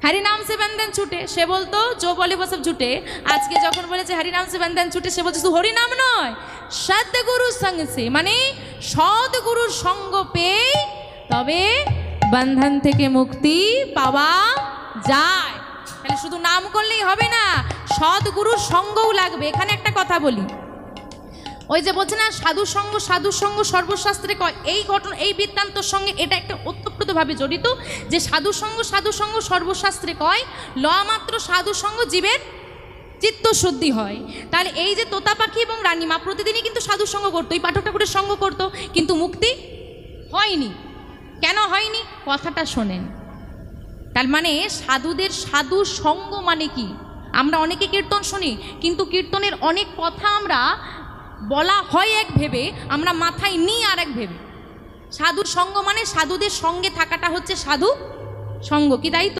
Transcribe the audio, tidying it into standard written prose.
हरि नाम से बंधन छूटे से बोलतो जो बोले वो सब झूठे। आज के जखन बोलेছে हरि नाम से बंधन छूटे से बोलছে हरि नाम नय सद्गुरु संग से माने सद्गुरुर संग पेয়ে তবে बंधन থেকে মুক্তি পাওয়া যায়। তাহলে শুধু নাম করলেই হবে না, সদ্গুরুর সঙ্গও লাগবে। এখানে একটা কথা বলি, ওই যে বলছে না সাধু সঙ্গ সর্বশাস্ত্রে কয়, এই ঘটনা এই বৃত্তান্তর সঙ্গে এটা একটা ওতপ্রোতভাবে জড়িত যে সাধু সঙ্গ সর্বশাস্ত্রে কয় লমাত্র সাধু সঙ্গ জীবের চিত্তশুদ্ধি হয়। তাহলে এই যে তোতা পাখি এবং রানীমা প্রতিদিনই কিন্তু সাধু সঙ্গ করতো, এই পাঠক ঠাকুরের সঙ্গ করতো, কিন্তু মুক্তি হয়নি। কেন হয়নি কথাটা শোনেন। তার মানে সাধুদের সাধু সঙ্গ মানে কি? আমরা অনেকে কীর্তন শুনি, কিন্তু কীর্তনের অনেক কথা আমরা বলা হয় এক ভেবে, আমরা মাথায় নিই আর এক ভেবে। সাধু সঙ্গ মানে সাধুদের সঙ্গে থাকাটা হচ্ছে সাধু সঙ্গ, কি তাই তো?